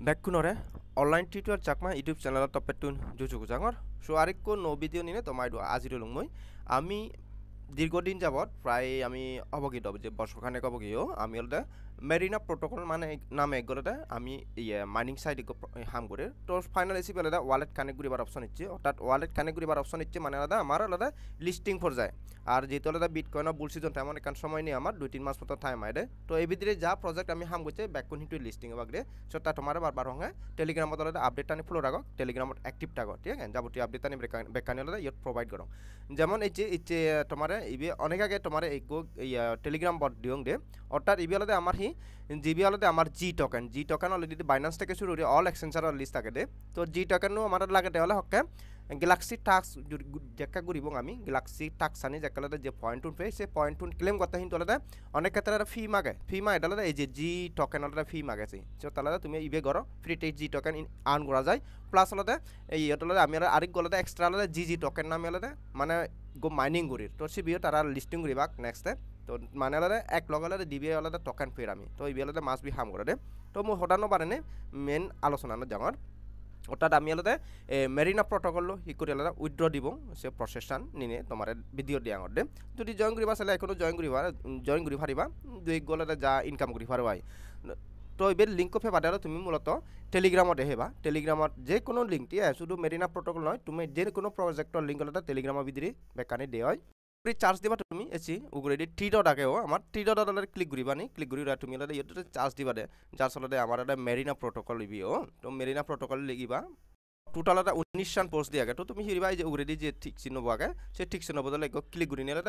Bakunore online tutor Chakma YouTube channel topetun jujugu jangor so arikko no video nine tomai do aziro lungmoi ami দীর্ঘদিন যাবত প্রায় আমি অবগত যে বর্ষখানেক অবগিও আমি অলদে মেরিনা প্রোটোকল মানে নামে একগলতে আমি মাইনিং সাইট হাম করে তো ফাইনাল এসি আলাদা ওয়ালেট কানেক্ট করিবার অপশন ইচ্ছে অর্থাৎ ওয়ালেট কানেক্ট করিবার অপশন ইচ্ছে মানে আলাদা আমার আলাদা লিস্টিং ফর যায় আর যেহেতু আলাদা বিটকয়েন বুল সিজন তেমন একান সময় নিয়ে আমার 2-3 মাস মতো টাইম আইদে তো এই ভিতরে যা প্রজেক্ট আমি হাম করছে ব্যাককন হিটু লিস্টিং বাগরে সো তা তোমার বারবার হঙ্গে টেলিগ্রামত আলাদা আপডেট টানি ফলো রাখো টেলিগ্রামত অ্যাক্টিভ থাকো ঠিক আছে যাবতীয় আপডেট টানি ব্যাককানি আলাদা ইয়ত প্রোভাইড করো যেমন ইচ্ছে তোমার ইবে অনেক আগে তোমার এই টেলিগ্রাম বট দিও দে অর্থাৎ ইবি আলাদা আমার জিবি আলাদা আমার জি টোকেন অলরেডি বাইন্যান্স থেকে শুরু করে অল এক্সচেঞ্জার লিস্ট থাকে দে তো জি টোকেনও আমার লাগে হলে হকে গ্যালাক্সি টাস্ক যেকা ঘুরিব আমি গ্যালাক্সি টাস্ক আনি যেকা আলাদা যে পয়েন্ট টুন পেয়ে সে পয়েন্ট টুন ক্লেম করতে কিন্তু আলাদা অনেক ক্ষেত্রে ফি মাগে এটা আলাদা এই যে জি টোকেন আলাদা ফি মাগেছে সো তাহলে তুমি ইবে করো ফ্রিতে জি টোকেন আর্ন করা যায় প্লাস আলাদা এই আলাদা আমি আরেক আলাদা এক্সট্রা আলাদা জি টোকেন নামে আলাদা মানে গো মাইনিং করির তো সে বিও তারা লিস্টিং করিবাক নেক্সটে তো মানে আলাদা এক লগ আলাদা ডিবি আলাদা টোকেন পের আমি তো ইবি আলাদা মাস বি হাম করে দে তো মো হটানো পারেনে মেন আলোচনা না জাঙর অর্থাৎ আমি আলাদা মেরিনা প্রোটোকল ই করে আলাদা উইথড্র দিব সে প্রসেসন নিনে তোমার ভিডিও দিয়া দে যদি জয়েন করিবা চাইলে এখনো জয়েন করি পারিবা দুই গলাতে যা ইনকাম করি পারবাই তো এবার লিঙ্ক ফে বাদে তুমি মূলত টেলিগ্রামত হেবা টেলিগ্রামত যে কোনো লিঙ্ক দিয়ে শুধু মেরিনা প্রোটোকল নয় তুমি যে কোনো প্রজেক্টর লিঙ্ক হলে টেলিগ্রামের ভিতরে বেকানি দে হয় চার্জ দিবা তুমি এসি উগরেডি টি ডট আগেও আমার টি ডট ক্লিক করিবা নি ক্লিক করি তুমি ইয়ে চার্জ দিবা দে যার ফলে আমার একটা মেরিনা প্রোটোকল লিবিও তো মেরিনা প্রোটোকল লিখিবা টোটাল একটা 19 রান পোস্ট দিয়ে আগে তো তুমি হিরিবা যে উগরেডি যে ঠিক চিহ্ন আগে সে ঠিক চিহ্ন বদলে ক্লিক করি নিলে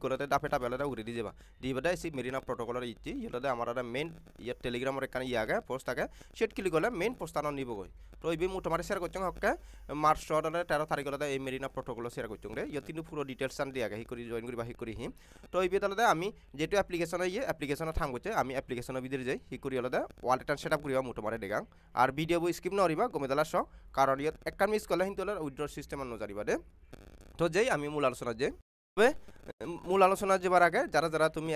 করতে ডাফে টাপে আলাদা উগরেডি যাবা দিবা এসি মেরিনা প্রোটোকলের ইচ্ছি ইয়ে আমার একটা মেইন ইয়ে টেলিগ্রামের এখানে ইয়ে আগে পোস্ট আগে সেট ক্লিক করলে মেইন পোস্ট আনো নিব গই তো এই মু তোমার শেয়ার করছো হকে মার্চ 13 তারিখ আলাদা এই মেরিনা প্রোটোকল শেয়ার করছো রে ইয়ে কিন্তু পুরো ডিটেলস আন দিয়ে আগে হি করি জয়েন করিবা হি করি হিম তো এই আলাদা আমি যেটো অ্যাপ্লিকেশন ইয়ে অ্যাপ্লিকেশন থাম করছে আমি অ্যাপ্লিকেশনের ভিতরে যাই হি করি আলাদা ওয়ালেট সেট আপ করিবা মু তোমার দেখাং আর ভিডিও স্কিপ নরিবা গমেদালা শ কারণ ইয়ে একটা মিস করলে কিন্তু উইথড্র সিস্টেম নজারিবা দে তো যেই আমি মূল আলোচনা যে মূল আলোচনা যাবার আগে যারা তুমি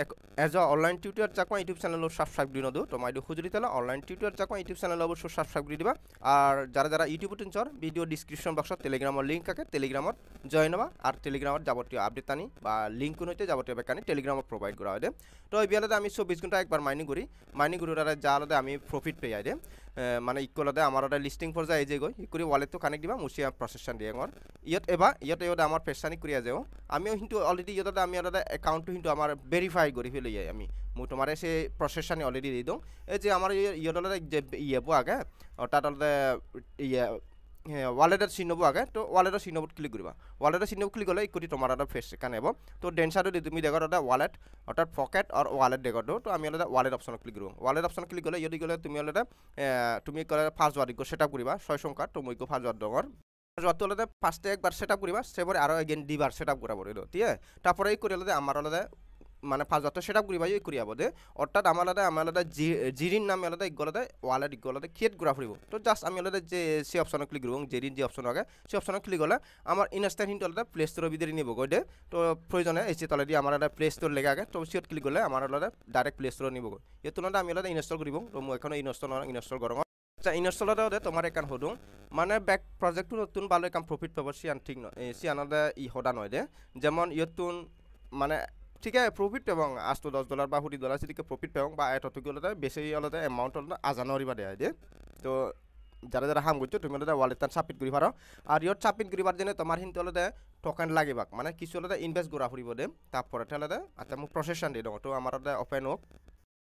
as online tutor Chakma YouTube channel subscribe দি নদো তোমার খুঁজুরি তাহলে online tutor Chakma YouTube channel অবশ্যই সাবস্ক্রাইব করে দিবা আর যারা ইউটিউব টিনচর ভিডিও ডিসক্রিপশন বক্সত টেলিগ্রামের লিঙ্ক থাকে টেলিগ্রামত জয়েন হবা আর টেলিগ্রামত যাবতীয় আপডেট আনি বা লিঙ্ক নইতে যাবতীয় বেকানি টেলিগ্রামত প্রোভাইড করা হয় দে তো এই বিয়ালাতে আমি 24 ঘন্টা একবার মাইনিং করি যা আলাদা আমি প্রফিট পেয়ে যাই দে মানে ইকুয়ালতে আমার একটা লিস্টিং ফর যায় যে গই ই করে ওয়ালেট তো কানেক্ট দিবা মুসিয়া প্রসেসন দিয়ে আমার ইয়ত আমার পেশানি করিয়া যাও আমিও কিন্তু অলরেডি ইয়ত আমি একটা অ্যাকাউন্ট কিন্তু আমার ভেরিফাই করে ফেলে যাই আমি মু তোমার সে প্রসেসনে অলরেডি দিয়ে দিও এই যে আমার ইয়ত যে ইয়েবো আগে অর্থাৎ ইয়ে ওয়ালেটের চিহ্নব আগে তো ওয়ালেটের চিহ্নবত ক্লিক করিবা ওয়ালেটের চিহ্ন ক্লিক করলে ইকুটি তোমার একটা ফেস এখানে হব তো ডেন্সারও তুমি দেখো একটা ওয়ালেট অর্থাৎ পকেট আর ওয়ালেট দেখো তো আমি আলাদা ওয়ালেট অপশন ক্লিক করব ওয়ালেট অপশন ক্লিক করলে ইয়ে গেলে তুমি আলাদা তুমি ফার্স্ট ওয়ার্ড সেট আপ করিবা 6 সংখ্যা তুমি ফার্স্ট ওয়ার্ড ডর যত আলাদা ফার্স্টে একবার সেট আপ করিবা সেবারে আরও এগেন দুইবার সেট আপ করা পড়িল ঠিক আছে তারপরে এই করে আলাদা আমার আলাদা মানে ফার্স্ট ওয়ার্ড সেট আপ করিবা এই করিয়া দে অর্থাৎ আমার আলাদা জিরিন নামে আলাদা ইগলাদা ওয়ালেট ইগলাদা ক্রিয়েট করা পড়িব তো জাস্ট আমি আলাদা যে সে অপশনে ক্লিক করব জিরিন যে অপশন আগে সে অপশনে ক্লিক করলে আমার ইনস্ট্যান্ট হিন্ট আলাদা প্লে স্টোরের ভিতরে নিব গই দে তো প্রয়োজনে এসে তলে দিয়ে আমার আলাদা প্লে স্টোর লেগে আগে তো সিট ক্লিক করলে আমার আলাদা ডাইরেক্ট প্লে স্টোর নিব গই এই তুলনায় আমি আলাদা ইনস্টল করিব তো মই এখন ইনস্টল করব ইনস্টলতে দে তোমার একান হদুং মানে ব্যাক প্রজেক্টটো নতুন ভালো একান প্রফিট পাব সিয়ান ঠিক নয় সিয়ানদে ই হদা নয় দে যেমন ইয়তুন মানে ঠিক আছে প্রফিট এবং $8-10 বা $40 সেদিকে প্রফিট পাও বা এতটুকু হলে বেশি আলাদা অ্যামাউন্ট হলে আজানরিবা দেয় দে তো যারা হাম করছো তুমি আলাদা ওয়ালেট সাবমিট করি পারো আর ইয়ত সাবমিট করিবার জন্য তোমার কিন্তু আলাদা টোকেন লাগিবাক মানে কিছু আলাদা ইনভেস্ট করা ফুরিব দে তারপরে আলাদা আচ্ছা মোক প্রসেসন দিয়ে দাও তো আমার আলাদা ওপেন হোক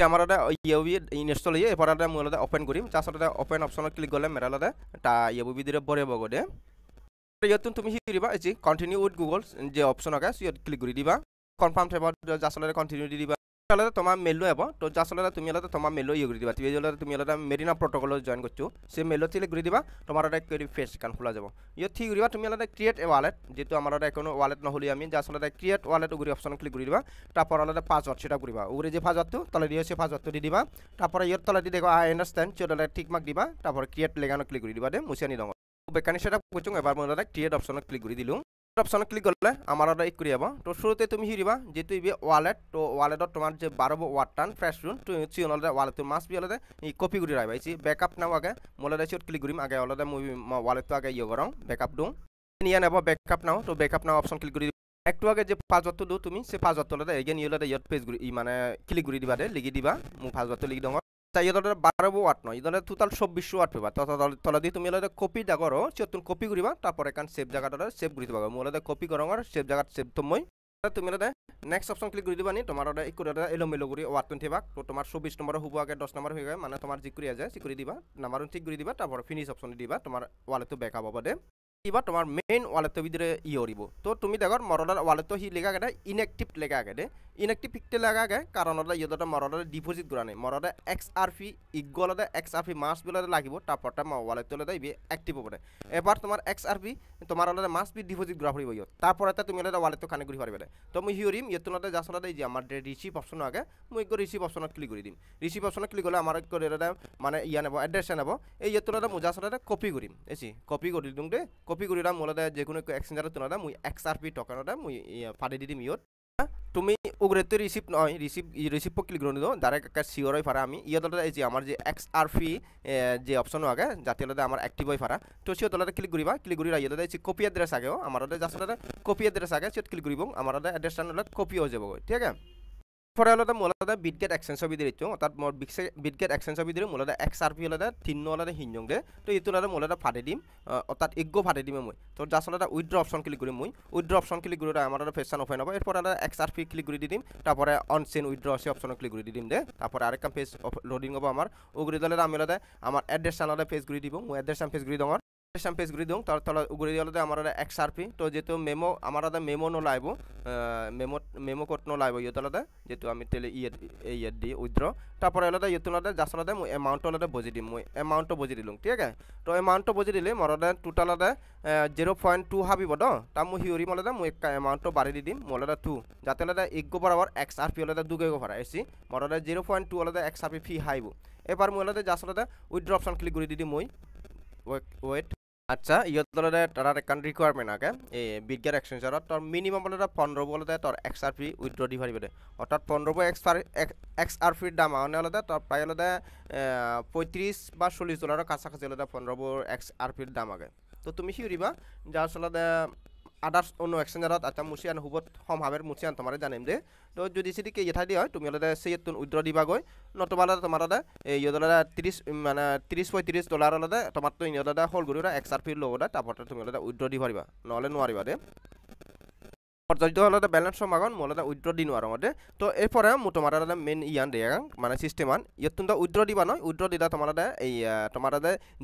আমার ইয়ে ইনস্টল ইয়ে এরপর আমি আলাদা ওপেন করিম জাস্ট আলাদা ওপেন অপশন ক্লিক করলে মেরা আলাদা তা ইয়ে ভিতরে বরে বগদে ইয়তুন তুমি হি দিবা এই কন্টিনিউ উইথ গুগল যে অপশন আছে সিয়ত ক্লিক করে দিবা কনফার্ম থাকব জাস্ট আলাদা কন্টিনিউ দি দিবা আলাদা তোমার মেলও হব তো জাস্ট আলাদা তুমি আলাদা তোমার মেলও ইয়ে করে দিবা তুমি আলাদা মেরিনা প্রোটোকল জয়েন করছো সে মেলও ক্লিক করে দিবা তোমার একটা ফেস কান খোলা যাব ইয়ে ঠিক করিবা তুমি আলাদা ক্রিয়েট এ ওয়ালেট যেহেতু আমার কোনো ওয়ালেট নহলে আমি জাস্ট আলাদা ক্রিয়েট ওয়ালেট উগরি অপশন ক্লিক করে দিবা তারপর আলাদা পাসওয়ার্ড সেটা করিবা উগরে যে পাসওয়ার্ডটো তলে দিয়ে সে পাসওয়ার্ডটো দি দিবা তারপরে ইয়ের তলে দি দেখো আই আন্ডারস্ট্যান্ড চলে ঠিক মার্ক দিবা তারপর ক্রিয়েট লেগানো ক্লিক করে দিবা দে মুছিয়া নি দং বেকানি সেটা করছো এবার মই আলাদা ক্রিয়েট অপশন ক্লিক করে দিলুম অপশন ক্লিক করলে আমার অর্ডার এক করে যাব। তো শুরুতে তুমি হিরিবা যেহেতু ইবে ওয়ালেট, তো ওয়ালেটত তোমার যে বারব ওয়াটান ফ্রেশ রুন তো চিন অলরে ওয়ালেট মাস বি অলরে এই কপি করে রাইবাইছি ব্যাকআপ নাও আগে মোলে সিট ক্লিক করিম আগে অলরে মুই ওয়ালেট তো আগে ইয়ে করং ব্যাকআপ দুং নিয়া নেব ব্যাকআপ নাও। তো ব্যাকআপ নাও অপশন ক্লিক করি একটু আগে যে পাসওয়ার্ড দো তুমি সে পাসওয়ার্ড তোলে এগেন ইউলে ইয়ত পেজ গুরি মানে ক্লিক করি দিবা দে লিখি দিবা মু পাসওয়ার্ড তো লিখি দং। তাই ইদলে 12 ওয়াট নয় ইদলে টোটাল 24 ওয়াট পেবা। তলা দি তুমি ইদলে কপি দা করো চতুন কপি করিবা তারপর একান সেভ জায়গাটা সেভ করি দিবা মোলে কপি করং আর সেভ জায়গা সেভ তুমি তুমি ইদলে নেক্সট অপশন ক্লিক করি দিবা নি তোমার অর্ডার এক করে এলো মেলো করি ওয়াট তুন থেবা। তো তোমার 24 নম্বর হবো আগে 10 নম্বর হয়ে যায় মানে তোমার জি করি আছে সি করে দিবা নাম্বার ঠিক করে দিবা তারপর ফিনিশ অপশন দিবা তোমার ওয়ালেট তো ব্যাকআপ হবে দে এবার তোমার মেইন ওয়ালেট ভিতরে ইয়রিব। তো তুমি দেখো মরডার ওয়ালেট হি লেখা গেছে ইনঅ্যাক্টিভ লেখা গেছে ইনঅ্যাক্টিভ পিকতে লেখা গে কারণ ওটা ইয়দটা মরডার ডিপোজিট করা নেই মরডার XRP ইগলতে XRP মাস বিলে লাগিব তারপরটা ওয়ালেট তোলে ইবি অ্যাক্টিভ হবে। এবার তোমার XRP তোমার ওটা মাস বি ডিপোজিট করা পড়িব ইয়ত তারপরে তুমি ওটা ওয়ালেট তো কানেক্ট করি পারবে। তো মুই হিয়রিম ইয়তনতে জাসনতে এই যে আমার রিসিভ অপশন আগে মুই একটু রিসিভ অপশনত ক্লিক করে দিম। রিসিভ অপশনত ক্লিক করলে আমার একটু মানে ইয়া নেব অ্যাড্রেস নেব এই ইয়তনতে মুই জাসনতে কপি করিম এসি কপি করে দিম দে কপি করিরা মোলে যে কোনো এক্সচেঞ্জারে তোলা মুই XRP টোকেনটা মুই ফাটি দিম ইয়ত তুমি উগ্রেতে রিসিভ নয় রিসিভ ক্লিক করে দিও ডাইরেক্ট একটা সিওর হয়ে ফারা আমি ইয়দলে এই যে আমার যে XRP যে অপশন আগে যাতে হলে আমার অ্যাক্টিভ হয়ে ফারা তো সিও দলে ক্লিক করিবা ক্লিক করি ইয়দলে এই কপি অ্যাড্রেস আগেও আমার জাস্ট কপি অ্যাড্রেস আগে সিও ক্লিক করিব আমার অ্যাড্রেসটা হলে কপি হয়ে যাব ঠিক আছে। পরে হলো মোলাদা বিটগেট এক্সচেঞ্জ ছবি দিয়ে দিচ্ছ অর্থাৎ মোর বিটগেট এক্সচেঞ্জ ছবি দিয়ে মোলাদা XRP হলে তিন হলে হিঞ্জং দে তো এইটো হলে মোলাদা ফাটে দিম অর্থাৎ এগো ফাটে দিম মই। তো জাস্ট হলে উইথড্র অপশন ক্লিক করি মুই উইথড্র অপশন ক্লিক করে আমার ফেশন ওপেন হবে এরপর হলে XRP ক্লিক করে দিম তারপরে অনসেন উইথড্র সে অপশন ক্লিক করে দিম দে তারপরে আরেকটা পেজ লোডিং হবে আমার ওগুলি দলে আমি হলে আমার অ্যাড্রেস চ্যানেলে পেজ করে দিব মুই অ্যাড্রেস পেজ করে দঙর পেজ করে দিও তার তলা উগড়ি দিলে আমার XRP তো যেহেতু মেমো আমার মেমো ন লাইব মেমো কোড ন লাইব ইয়তলাতে যেহেতু আমি তেলে ইয়াত দি উইথড্র তারপরে হলে ইয়তলাতে জাসলতে মই এমাউন্ট হলে বুঝি দিম মই এমাউন্টটো বুঝি দিলুম ঠিক আছে। তো এমাউন্টটো বুঝি দিলে মরদে টোটালতে 0.2 হাবিব দ তা মই হিউরি মলে মই এমাউন্টটো বাড়ি দি দিম মলে 2 যাতে হলে ইগো বরাবর XRP হলে 2 গো ভরা এসি মরদে 0.2 হলে XRP ফি হাইব। এবার মই হলে জাসলতে উইথড্র অপশন ক্লিক করে দি দিম মই ওয়েট আচ্ছা ইয়তলে তার একান রিকোয়ারমেন্ট আগে এই বিটগেট এক্সচেঞ্জারত তোর মিনিমাম বলে 15 বলে তোর XRP উইথড্র দি পারিবে অর্থাৎ 15 XRP দাম মানে হলে তোর প্রায় হলে 35 বা 40 ডলারের কাছাকাছি হলে 15 XRP দাম আগে। তো তুমি হিউরিবা যা আসলে আদার্স অন্য এক্সচেঞ্জারত আচ্ছা মুছিয়ান হুবত হম হাবের মুছিয়ান তোমার জানিম দে। তো যদি সেদিকে ইথা দিয়ে হয় তুমি হলে সেই উইথড্র দিবা গই নতুবা তোমার ইয়দলে 30 মানে 30-35 ডলার হলে তোমার তো ইয়দলে হল গরিরা XRP লগতে তারপর তুমি হলে উইথড্র দি পারিবা নহলে নোৱাৰিবা দে যদি হলে ব্যালেন্স সমাগন মোলে উইথড্র দি নোয়ার মধ্যে। তো এরপরে তোমার মেন ইয়ান দে মানে সিস্টেমান ইয়ত তুমি উইথড্র দিবা নয় উইথড্র দিলা তোমার এই তোমার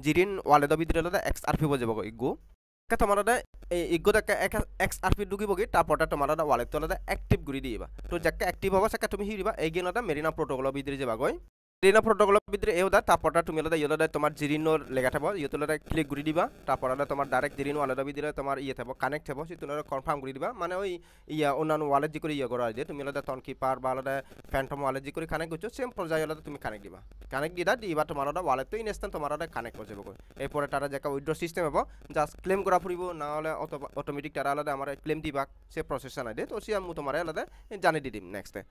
জিরিন ওয়ালেট ভিতরে XRP বজাব ইগো তোমার এই ইগো XRP ঢুকিব কি তারপরে তোমার ওয়ালেট অ্যাক্টিভ করে দিবা। তো যাকে অ্যাক্টিভ হবো সেটা তুমি হিরিবা এই গেনটা মেরিনা প্রোটোকলের ভিতরে যাবা গই মেরিনা প্রোটোকলের ভিতরে এও দা তারপরে তুমি ইয়লে তোমার জিরিনোর লেখা থাকবো ইয়তলে ক্লিক করে দিবা তারপরে তোমার ডাইরেক্ট জিরিন ওয়ালেটের ভিতরে তোমার ইয়ে থাকবো কানেক্ট থাকবো সে তুমি কনফার্ম করে দিবা মানে ওই ইয়া অন্যান্য ওয়ালেট যে করে ইয়ে করা দিয়ে তুমি তন কিপার বা ফ্যান্টম ওয়ালেট যে করে কানেক্ট করছো সেম পর্যায়ে হলে তুমি কানেক্ট দিবা কানেক্ট দিবা তোমার ওয়ালেট তো ইনস্ট্যান্ট তোমার কানেক্ট করে যাবো। এরপরে তারা যে উইথড্র সিস্টেম হবো জাস্ট ক্লেম করা ফুরিব না হলে অটোমেটিক তারা আলাদা আমার ক্লেম দিবা সে প্রসেসন আইডি তো সে আমি তোমার আলাদা জানিয়ে দিম নেক্সটে।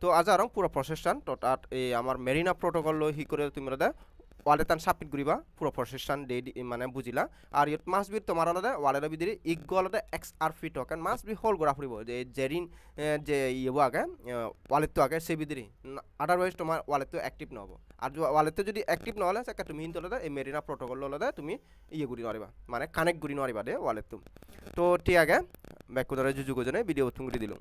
তো আজ আর পুরো প্রসেসন তো তাত এই আমার মেরিনা প্রোটোকল লো হি করে তুমি ওয়ালেটান সাবমিট করিবা পুরো প্রসেসন ডে মানে বুঝিলা আর ইট মাস্ট বি তোমার আলাদা ওয়ালেটের ভিতরে ইগো আলাদা XRP token must be hold করা ফুরিব যে জেরিন যে ইয়ে আগে ওয়ালেট তো আগে সে ভিতরে আদারওয়াইজ তোমার ওয়ালেট তো অ্যাক্টিভ নহব আর ওয়ালেট যদি অ্যাক্টিভ নহলে সেটা তুমি কিন্তু আলাদা এই মেরিনা প্রোটোকল আলাদা তুমি ইয়ে করি নোৱাৰিবা মানে কানেক্ট কৰি নোৱাৰিবা দে ওয়ালেট তো টি আগে ব্যাক কৰে যুজু গজনে ভিডিও তুঙ্গি দিলাম।